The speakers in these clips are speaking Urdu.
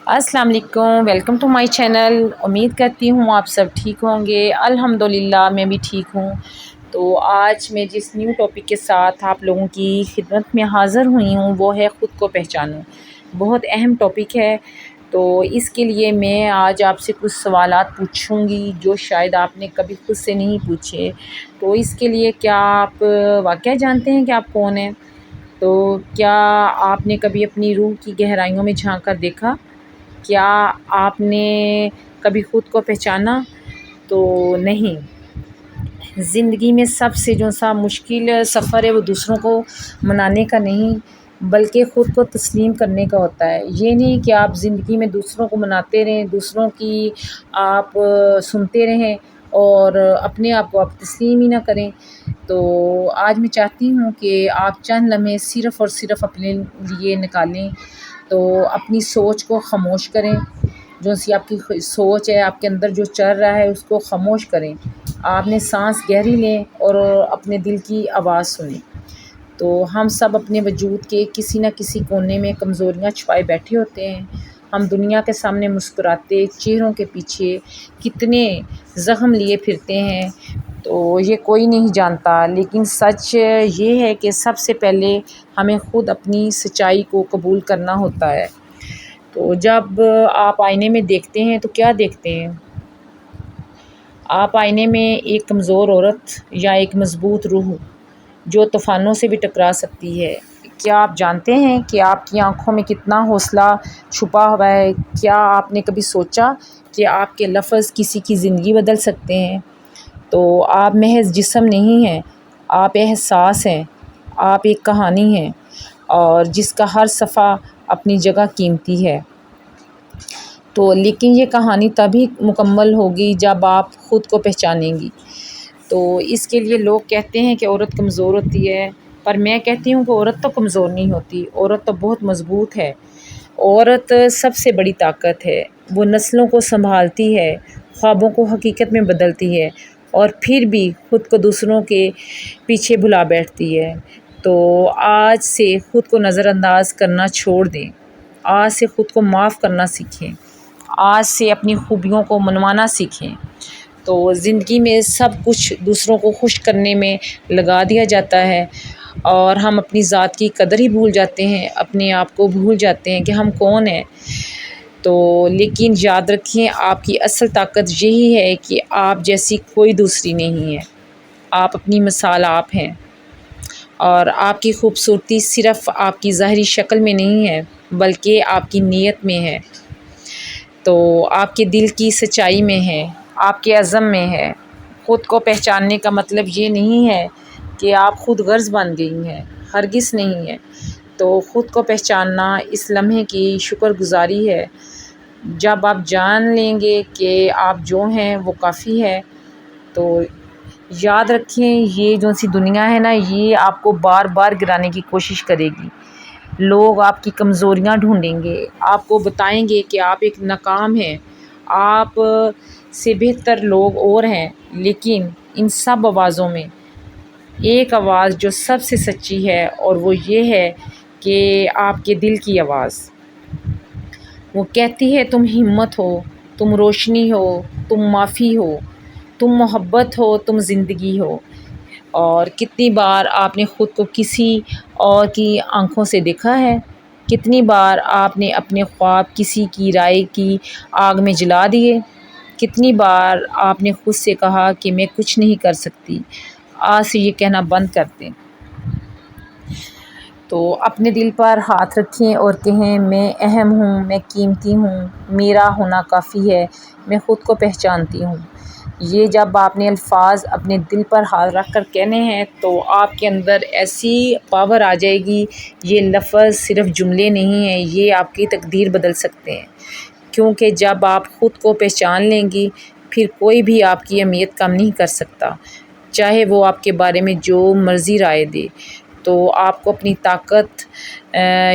السلام علیکم، ویلکم ٹو مائی چینل۔ امید کرتی ہوں آپ سب ٹھیک ہوں گے۔ الحمدللہ میں بھی ٹھیک ہوں۔ تو آج میں جس نیو ٹاپک کے ساتھ آپ لوگوں کی خدمت میں حاضر ہوئی ہوں وہ ہے خود کو پہچانو۔ بہت اہم ٹاپک ہے، تو اس کے لیے میں آج آپ سے کچھ سوالات پوچھوں گی جو شاید آپ نے کبھی خود سے نہیں پوچھے۔ تو اس کے لیے کیا آپ واقعہ جانتے ہیں کہ آپ کون ہیں؟ تو کیا آپ نے کبھی اپنی روح کی گہرائیوں میں جھانک کر دیکھا؟ کیا آپ نے کبھی خود کو پہچانا؟ تو نہیں۔ زندگی میں سب سے جو سا مشکل سفر ہے وہ دوسروں کو منانے کا نہیں بلکہ خود کو تسلیم کرنے کا ہوتا ہے۔ یہ نہیں کہ آپ زندگی میں دوسروں کو مناتے رہیں، دوسروں کی آپ سنتے رہیں اور اپنے آپ کو آپ تسلیم ہی نہ کریں۔ تو آج میں چاہتی ہوں کہ آپ چند لمحے صرف اور صرف اپنے لیے نکالیں۔ تو اپنی سوچ کو خاموش کریں، جو سی آپ کی سوچ ہے، آپ کے اندر جو چل رہا ہے اس کو خاموش کریں۔ آپ نے سانس گہری لیں اور اپنے دل کی آواز سنیں۔ تو ہم سب اپنے وجود کے کسی نہ کسی کونے میں کمزوریاں چھپائے بیٹھے ہوتے ہیں۔ ہم دنیا کے سامنے مسکراتے چہروں کے پیچھے کتنے زخم لیے پھرتے ہیں تو یہ کوئی نہیں جانتا، لیکن سچ یہ ہے کہ سب سے پہلے ہمیں خود اپنی سچائی کو قبول کرنا ہوتا ہے۔ تو جب آپ آئینے میں دیکھتے ہیں تو کیا دیکھتے ہیں؟ آپ آئینے میں ایک کمزور عورت یا ایک مضبوط روح جو طوفانوں سے بھی ٹکرا سکتی ہے؟ کیا آپ جانتے ہیں کہ آپ کی آنکھوں میں کتنا حوصلہ چھپا ہوا ہے؟ کیا آپ نے کبھی سوچا کہ آپ کے لفظ کسی کی زندگی بدل سکتے ہیں؟ تو آپ محض جسم نہیں ہیں، آپ احساس ہیں، آپ ایک کہانی ہیں اور جس کا ہر صفحہ اپنی جگہ قیمتی ہے۔ تو لیکن یہ کہانی تبھی مکمل ہوگی جب آپ خود کو پہچانیں گی۔ تو اس کے لیے لوگ کہتے ہیں کہ عورت کمزور ہوتی ہے، پر میں کہتی ہوں کہ عورت تو کمزور نہیں ہوتی، عورت تو بہت مضبوط ہے۔ عورت سب سے بڑی طاقت ہے، وہ نسلوں کو سنبھالتی ہے، خوابوں کو حقیقت میں بدلتی ہے اور پھر بھی خود کو دوسروں کے پیچھے بھلا بیٹھتی ہے۔ تو آج سے خود کو نظر انداز کرنا چھوڑ دیں، آج سے خود کو معاف کرنا سیکھیں، آج سے اپنی خوبیوں کو منوانا سیکھیں۔ تو زندگی میں سب کچھ دوسروں کو خوش کرنے میں لگا دیا جاتا ہے اور ہم اپنی ذات کی قدر ہی بھول جاتے ہیں، اپنے آپ کو بھول جاتے ہیں کہ ہم کون ہیں۔ تو لیکن یاد رکھیں، آپ کی اصل طاقت یہی ہے کہ آپ جیسی کوئی دوسری نہیں ہے۔ آپ اپنی مثال آپ ہیں اور آپ کی خوبصورتی صرف آپ کی ظاہری شکل میں نہیں ہے بلکہ آپ کی نیت میں ہے، تو آپ کے دل کی سچائی میں ہے، آپ کے عزم میں ہے۔ خود کو پہچاننے کا مطلب یہ نہیں ہے کہ آپ خود غرض بن گئی ہیں، ہرگز نہیں ہے۔ تو خود کو پہچاننا اس لمحے کی شکر گزاری ہے جب آپ جان لیں گے کہ آپ جو ہیں وہ کافی ہے۔ تو یاد رکھیں، یہ جو سی دنیا ہے نا، یہ آپ کو بار بار گرانے کی کوشش کرے گی۔ لوگ آپ کی کمزوریاں ڈھونڈیں گے، آپ کو بتائیں گے کہ آپ ایک ناکام ہیں، آپ سے بہتر لوگ اور ہیں، لیکن ان سب آوازوں میں ایک آواز جو سب سے سچی ہے اور وہ یہ ہے کہ آپ کے دل کی آواز، وہ کہتی ہے تم ہمت ہو، تم روشنی ہو، تم معافی ہو، تم محبت ہو، تم زندگی ہو۔ اور کتنی بار آپ نے خود کو کسی اور کی آنکھوں سے دیکھا ہے؟ کتنی بار آپ نے اپنے خواب کسی کی رائے کی آگ میں جلا دیے؟ کتنی بار آپ نے خود سے کہا کہ میں کچھ نہیں کر سکتی؟ آج سے یہ کہنا بند کر دیں۔ تو اپنے دل پر ہاتھ رکھیں اور کہیں میں اہم ہوں، میں قیمتی ہوں، میرا ہونا کافی ہے، میں خود کو پہچانتی ہوں۔ یہ جب آپ نے الفاظ اپنے دل پر ہاتھ رکھ کر کہنے ہیں تو آپ کے اندر ایسی پاور آ جائے گی، یہ لفظ صرف جملے نہیں ہیں، یہ آپ کی تقدیر بدل سکتے ہیں۔ کیونکہ جب آپ خود کو پہچان لیں گی پھر کوئی بھی آپ کی اہمیت کم نہیں کر سکتا، چاہے وہ آپ کے بارے میں جو مرضی رائے دے۔ تو آپ کو اپنی طاقت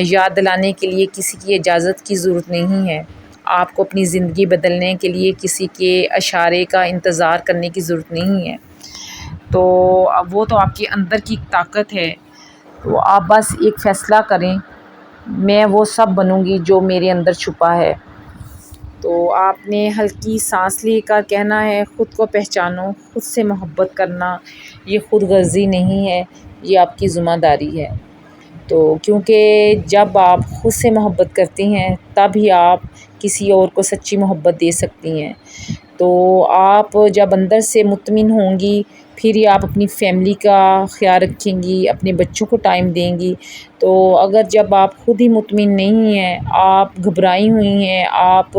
یاد دلانے کے لیے کسی کی اجازت کی ضرورت نہیں ہے، آپ کو اپنی زندگی بدلنے کے لیے کسی کے اشارے کا انتظار کرنے کی ضرورت نہیں ہے۔ تو وہ تو آپ کے اندر کی طاقت ہے۔ تو آپ بس ایک فیصلہ کریں، میں وہ سب بنوں گی جو میرے اندر چھپا ہے۔ تو آپ نے ہلکی سانس لے کر کہنا ہے خود کو پہچانو، خود سے محبت کرنا یہ خود غرضی نہیں ہے، یہ آپ کی ذمہ داری ہے۔ تو کیونکہ جب آپ خود سے محبت کرتی ہیں تب ہی آپ کسی اور کو سچی محبت دے سکتی ہیں۔ تو آپ جب اندر سے مطمئن ہوں گی پھر ہی آپ اپنی فیملی کا خیال رکھیں گی، اپنے بچوں کو ٹائم دیں گی۔ تو اگر جب آپ خود ہی مطمئن نہیں ہیں، آپ گھبرائی ہوئی ہیں، آپ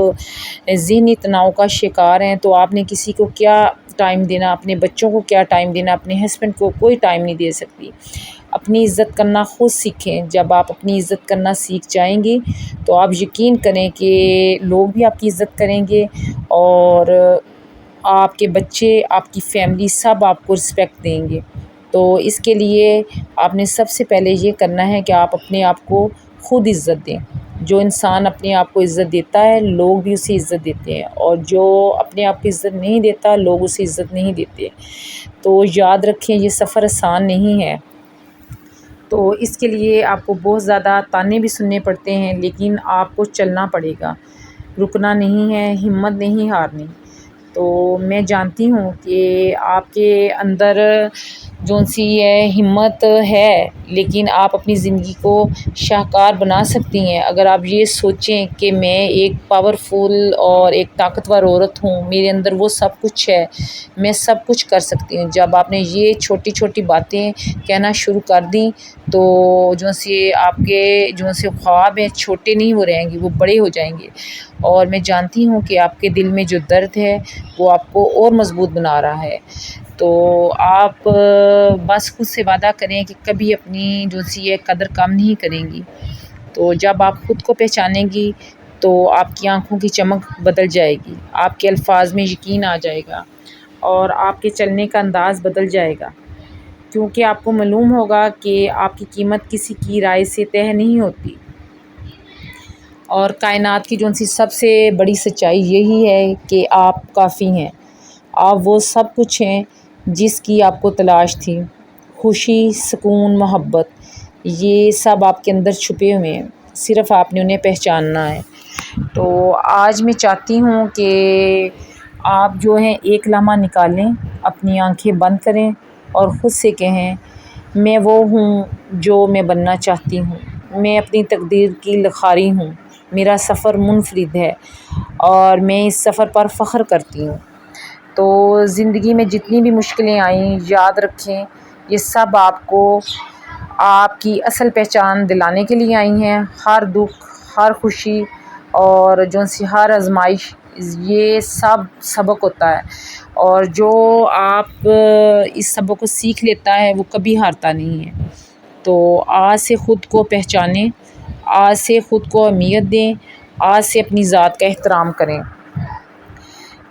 ذہنی تناؤ کا شکار ہیں، تو آپ نے کسی کو کیا ٹائم دینا، اپنے بچوں کو کیا ٹائم دینا، اپنے ہسبینڈ کو کوئی ٹائم نہیں دے سکتی۔ اپنی عزت کرنا خود سیکھیں۔ جب آپ اپنی عزت کرنا سیکھ جائیں گی تو آپ یقین کریں کہ لوگ بھی آپ کی عزت کریں گے، اور آپ کے بچے، آپ کی فیملی سب آپ کو رسپیکٹ دیں گے۔ تو اس کے لیے آپ نے سب سے پہلے یہ کرنا ہے کہ آپ اپنے آپ کو خود عزت دیں۔ جو انسان اپنے آپ کو عزت دیتا ہے لوگ بھی اسے عزت دیتے ہیں، اور جو اپنے آپ کو عزت نہیں دیتا لوگ اسے عزت نہیں دیتے۔ تو یاد رکھیں یہ سفر آسان نہیں ہے۔ تو اس کے لیے آپ کو بہت زیادہ طعنے بھی سننے پڑتے ہیں، لیکن آپ کو چلنا پڑے گا، رکنا نہیں ہے، ہمت نہیں ہارنی۔ تو میں جانتی ہوں کہ آپ کے اندر جون سی ہے ہمت ہے، لیکن آپ اپنی زندگی کو شاہکار بنا سکتی ہیں اگر آپ یہ سوچیں کہ میں ایک پاورفل اور ایک طاقتور عورت ہوں، میرے اندر وہ سب کچھ ہے، میں سب کچھ کر سکتی ہوں۔ جب آپ نے یہ چھوٹی چھوٹی باتیں کہنا شروع کر دیں تو جو سے آپ کے جو سے خواب ہیں چھوٹے نہیں ہو رہیں گے، وہ بڑے ہو جائیں گے۔ اور میں جانتی ہوں کہ آپ کے دل میں جو درد ہے وہ آپ کو اور مضبوط بنا رہا ہے۔ تو آپ بس خود سے وعدہ کریں کہ کبھی اپنی جو سی ہے قدر کم نہیں کریں گی۔ تو جب آپ خود کو پہچانیں گی تو آپ کی آنکھوں کی چمک بدل جائے گی، آپ کے الفاظ میں یقین آ جائے گا، اور آپ کے چلنے کا انداز بدل جائے گا، کیونکہ آپ کو معلوم ہوگا کہ آپ کی قیمت کسی کی رائے سے طے نہیں ہوتی۔ اور کائنات کی جو سی سب سے بڑی سچائی یہی ہے کہ آپ کافی ہیں، آپ وہ سب کچھ ہیں جس کی آپ کو تلاش تھی۔ خوشی، سکون، محبت، یہ سب آپ کے اندر چھپے ہوئے ہیں، صرف آپ نے انہیں پہچاننا ہے۔ تو آج میں چاہتی ہوں کہ آپ جو ہیں ایک لمحہ نکالیں، اپنی آنکھیں بند کریں اور خود سے کہیں میں وہ ہوں جو میں بننا چاہتی ہوں، میں اپنی تقدیر کی لکھاری ہوں، میرا سفر منفرد ہے اور میں اس سفر پر فخر کرتی ہوں۔ تو زندگی میں جتنی بھی مشکلیں آئیں یاد رکھیں یہ سب آپ کو آپ کی اصل پہچان دلانے کے لیے آئی ہیں۔ ہر دکھ، ہر خوشی اور جو سی ہر آزمائش یہ سب سبق ہوتا ہے، اور جو آپ اس سبق کو سیکھ لیتا ہے وہ کبھی ہارتا نہیں ہے۔ تو آج سے خود کو پہچانیں، آج سے خود کو اہمیت دیں، آج سے اپنی ذات کا احترام کریں،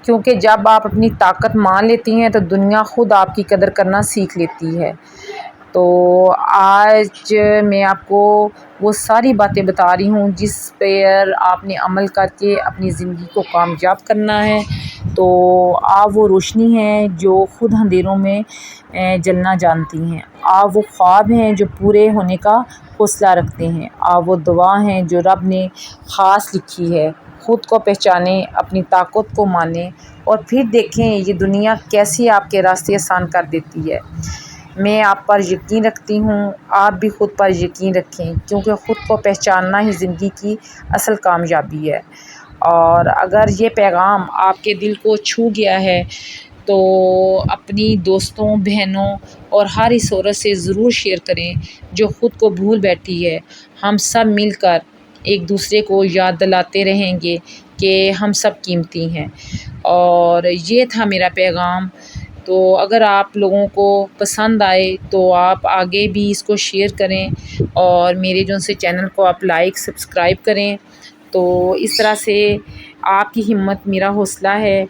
کیونکہ جب آپ اپنی طاقت مان لیتی ہیں تو دنیا خود آپ کی قدر کرنا سیکھ لیتی ہے۔ تو آج میں آپ کو وہ ساری باتیں بتا رہی ہوں جس پر آپ نے عمل کر کے اپنی زندگی کو کامیاب کرنا ہے۔ تو آپ وہ روشنی ہیں جو خود اندھیروں میں جلنا جانتی ہیں، آپ وہ خواب ہیں جو پورے ہونے کا حوصلہ رکھتے ہیں، آپ وہ دعا ہیں جو رب نے خاص لکھی ہے۔ خود کو پہچانیں، اپنی طاقت کو مانیں، اور پھر دیکھیں یہ دنیا کیسی آپ کے راستے آسان کر دیتی ہے۔ میں آپ پر یقین رکھتی ہوں، آپ بھی خود پر یقین رکھیں، کیونکہ خود کو پہچاننا ہی زندگی کی اصل کامیابی ہے۔ اور اگر یہ پیغام آپ کے دل کو چھو گیا ہے تو اپنی دوستوں، بہنوں اور ہر اس عورت سے ضرور شیئر کریں جو خود کو بھول بیٹھی ہے۔ ہم سب مل کر ایک دوسرے کو یاد دلاتے رہیں گے کہ ہم سب قیمتی ہیں۔ اور یہ تھا میرا پیغام۔ تو اگر آپ لوگوں کو پسند آئے تو آپ آگے بھی اس کو شیئر کریں، اور میرے جو سے چینل کو آپ لائک سبسکرائب کریں۔ تو اس طرح سے آپ کی ہمت میرا حوصلہ ہے۔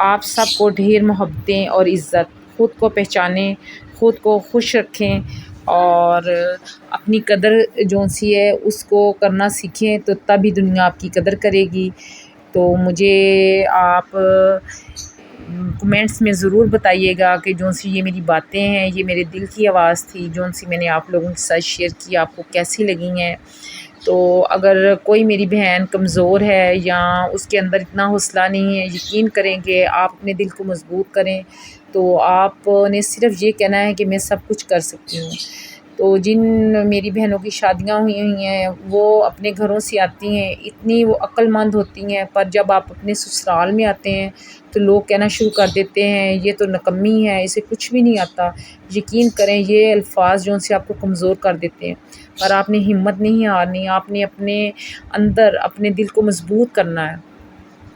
آپ سب کو ڈھیر محبتیں اور عزت، خود کو پہچانیں، خود کو خوش رکھیں، اور اپنی قدر جو سی ہے اس کو کرنا سیکھیں، تو تبھی دنیا آپ کی قدر کرے گی۔ تو مجھے آپ کمنٹس میں ضرور بتائیے گا کہ جو سی یہ میری باتیں ہیں یہ میرے دل کی آواز تھی جو سی میں نے آپ لوگوں کے ساتھ شیئر کی، آپ کو کیسی لگی ہیں۔ تو اگر کوئی میری بہن کمزور ہے یا اس کے اندر اتنا حوصلہ نہیں ہے، یقین کریں کہ آپ اپنے دل کو مضبوط کریں، تو آپ نے صرف یہ کہنا ہے کہ میں سب کچھ کر سکتی ہوں۔ تو جن میری بہنوں کی شادیاں ہوئی ہیں وہ اپنے گھروں سے آتی ہیں، اتنی وہ عقل مند ہوتی ہیں، پر جب آپ اپنے سسرال میں آتے ہیں تو لوگ کہنا شروع کر دیتے ہیں یہ تو نکمی ہے، اسے کچھ بھی نہیں آتا۔ یقین کریں یہ الفاظ جو ان سے آپ کو کمزور کر دیتے ہیں، پر آپ نے ہمت نہیں ہارنی، آپ نے اپنے اندر اپنے دل کو مضبوط کرنا ہے۔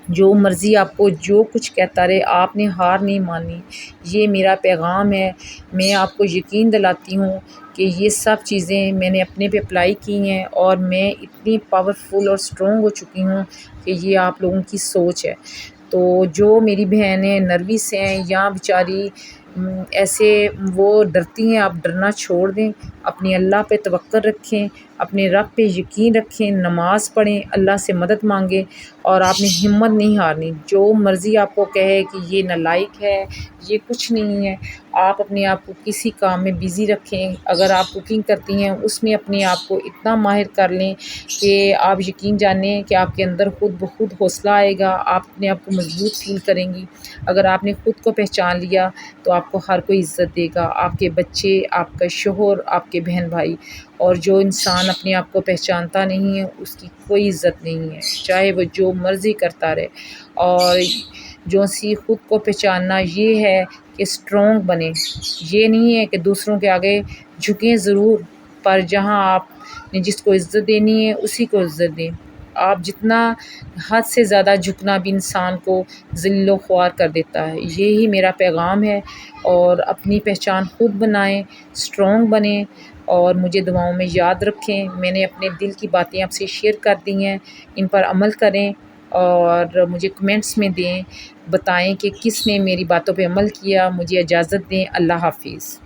جو مرضی آپ کو جو کچھ کہتا رہے، آپ نے ہار نہیں مانی۔ یہ میرا پیغام ہے۔ میں آپ کو یقین دلاتی ہوں کہ یہ سب چیزیں میں نے اپنے پہ اپلائی کی ہیں اور میں اتنی پاورفل اور اسٹرانگ ہو چکی ہوں کہ یہ آپ لوگوں کی سوچ ہے۔ تو جو میری بہنیں نروس ہیں یا بیچاری ایسے وہ ڈرتی ہیں، آپ ڈرنا چھوڑ دیں، اپنی اللہ پہ توکل رکھیں، اپنے رب پہ یقین رکھیں، نماز پڑھیں، اللہ سے مدد مانگیں، اور آپ نے ہمت نہیں ہارنی۔ جو مرضی آپ کو کہے کہ یہ نالائق ہے، یہ کچھ نہیں ہے، آپ اپنے آپ کو کسی کام میں بیزی رکھیں۔ اگر آپ کوکنگ کرتی ہیں اس میں اپنے آپ کو اتنا ماہر کر لیں کہ آپ یقین جانیں کہ آپ کے اندر خود بخود حوصلہ آئے گا، آپ اپنے آپ کو مضبوط فیل کریں گی۔ اگر آپ نے خود کو پہچان لیا تو آپ کو ہر کوئی عزت دے گا، آپ کے بچے، آپ کا شوہر، آپ کے بہن بھائی۔ اور جو انسان اپنے آپ کو پہچانتا نہیں ہے اس کی کوئی عزت نہیں ہے، چاہے وہ جو مرضی کرتا رہے۔ اور جو سی خود کو پہچاننا یہ ہے کہ اسٹرانگ بنیں، یہ نہیں ہے کہ دوسروں کے آگے جھکیں ضرور، پر جہاں آپ نے جس کو عزت دینی ہے اسی کو عزت دیں۔ آپ جتنا حد سے زیادہ جھکنا بھی انسان کو ذل و خوار کر دیتا ہے۔ یہی میرا پیغام ہے، اور اپنی پہچان خود بنائیں، اسٹرانگ بنیں، اور مجھے دعاؤں میں یاد رکھیں۔ میں نے اپنے دل کی باتیں آپ سے شیئر کر دی ہیں، ان پر عمل کریں اور مجھے کمنٹس میں دیں، بتائیں کہ کس نے میری باتوں پہ عمل کیا۔ مجھے اجازت دیں، اللہ حافظ۔